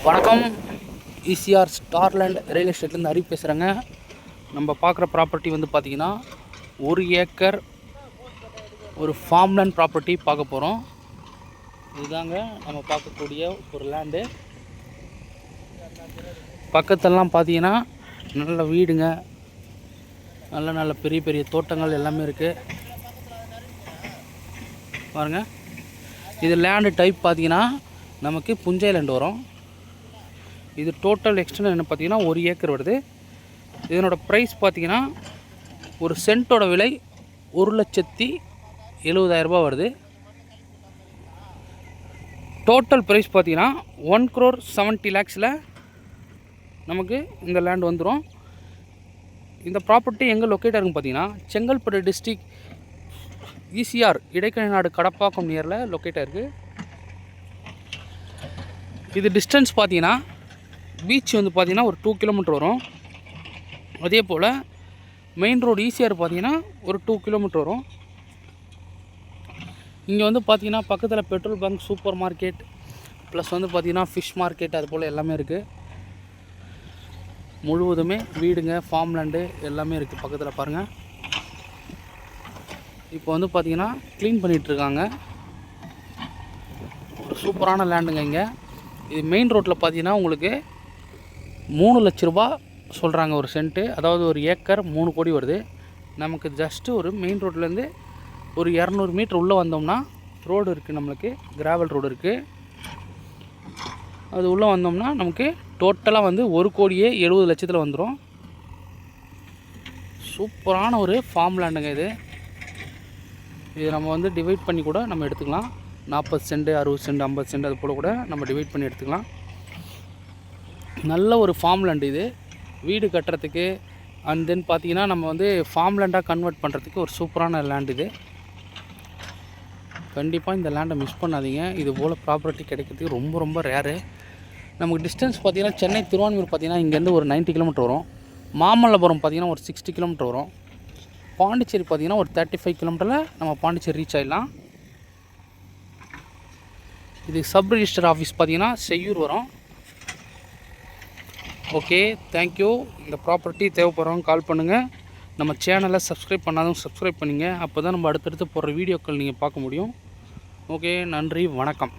வணக்கம். ECR ஸ்டார்லேண்ட் real எஸ்டேட்லேருந்து Hari பேசுகிறேங்க. நம்ம பார்க்குற ப்ராப்பர்ட்டி வந்து பார்த்திங்கன்னா 1 ஏக்கர் ஒரு ஃபார்ம்லேண்ட் ப்ராப்பர்ட்டி பார்க்க போகிறோம். இதுதாங்க நம்ம பார்க்கக்கூடிய ஒரு லேண்டு. பக்கத்தெல்லாம் பார்த்தீங்கன்னா நல்ல வீடுங்க, நல்ல நல்ல பெரிய பெரிய தோட்டங்கள் எல்லாமே இருக்குது பாருங்கள். இது லேண்டு டைப் பார்த்தீங்கன்னா நமக்கு புஞ்சை லேண்ட் வரும். இது டோட்டல் எக்ஸ்டென்ட் என்ன பார்த்தீங்கன்னா 1 ஏக்கர் வருது. இதனோட ப்ரைஸ் பார்த்தீங்கன்னா ஒரு சென்ட்டோட விலை 1,70,70,000 வருது. டோட்டல் ப்ரைஸ் பார்த்தீங்கன்னா 1,70,00,000 நமக்கு இந்த லேண்ட் வந்துடும். இந்த ப்ராப்பர்ட்டி எங்கே லொக்கேட் ஆகுன்னு பார்த்தீங்கன்னா செங்கல்பட்டு டிஸ்ட்ரிக் ஈசிஆர் இடைக்கணிநாடு கடப்பாக்கம் நியரில் லொக்கேட் ஆகிருக்கு. இது டிஸ்டன்ஸ் பார்த்தீங்கன்னா பீச் வந்து பார்த்திங்கன்னா ஒரு 2 கிலோமீட்டர் வரும். அதே போல் மெயின் ரோடு ஈசிஆர் பார்த்திங்கன்னா ஒரு 2 கிலோமீட்டர் வரும். இங்கே வந்து பார்த்திங்கன்னா பக்கத்தில் petrol bunk, super market, plus வந்து பார்த்திங்கன்னா ஃபிஷ் மார்க்கெட் அது போல் எல்லாமே இருக்குது. முழுவதுமே வீடுங்க, ஃபார்ம் லேண்டு எல்லாமே இருக்குது பக்கத்தில் பாருங்கள். இப்போ வந்து பார்த்திங்கன்னா க்ளீன் பண்ணிகிட்ருக்காங்க. ஒரு சூப்பரான லேண்டுங்க. இங்கே இது மெயின் ரோட்டில் பார்த்தீங்கன்னா உங்களுக்கு 3 லட்ச ரூபா சொல்கிறாங்க ஒரு சென்ட்டு. அதாவது ஒரு ஏக்கர் 3 கோடி வருது. நமக்கு ஜஸ்ட்டு ஒரு மெயின் ரோட்லேருந்து ஒரு 200 மீட்டர் உள்ளே வந்தோம்னா ரோடு இருக்குது, நம்மளுக்கு கிராவல் ரோடு இருக்குது. அது உள்ளே வந்தோம்னா நமக்கு டோட்டலாக வந்து 1,70,00,000 வந்துடும். சூப்பரான ஒரு ஃபார்ம் லேண்டுங்க இது. இது நம்ம வந்து டிவைட் பண்ணி கூட நம்ம எடுத்துக்கலாம். 40 சென்ட், 60 சென்ட், 50 சென்ட் அது போல் கூட நம்ம டிவைட் பண்ணி எடுத்துக்கலாம். நல்ல ஒரு ஃபார்ம் லேண்டு இது. வீடு கட்டுறதுக்கு அண்ட் தென் பார்த்திங்கன்னா நம்ம வந்து ஃபார்ம் லேண்டாக கன்வெர்ட் பண்ணுறதுக்கு ஒரு சூப்பரான லேண்ட் இது. கண்டிப்பாக இந்த லேண்டை மிஸ் பண்ணாதீங்க. இது போல் ப்ராப்பர்ட்டி கிடைக்கிறதுக்கு ரொம்ப ரொம்ப ரேரு. நமக்கு டிஸ்டன்ஸ் பார்த்திங்கன்னா சென்னை திருவான்மியூர் பார்த்திங்கன்னா இங்கேருந்து ஒரு 90 கிலோமீட்டர் வரும். மாமல்லபுரம் பார்த்திங்கன்னா ஒரு 60 கிலோமீட்டர் வரும். பாண்டிச்சேரி பார்த்திங்கன்னா ஒரு 35 கிலோமீட்டரில் நம்ம பாண்டிச்சேரி ரீச் ஆகிடலாம். இது சப் ரிஜிஸ்டர் ஆஃபீஸ் பார்த்திங்கன்னா செய்யூர் வரும். Okay, thank you. இந்த ப்ராப்பர்ட்டி தேவைப்படுறவங்க கால் பண்ணுங்கள். நம்ம சேனலை சப்ஸ்கிரைப் பண்ணாதவங்க சப்ஸ்கிரைப் பண்ணிங்க. அப்போ தான் நம்ம அடுத்தடுத்து போடுற வீடியோக்கள் நீங்கள் பார்க்க முடியும். ஓகே, நன்றி, வணக்கம்.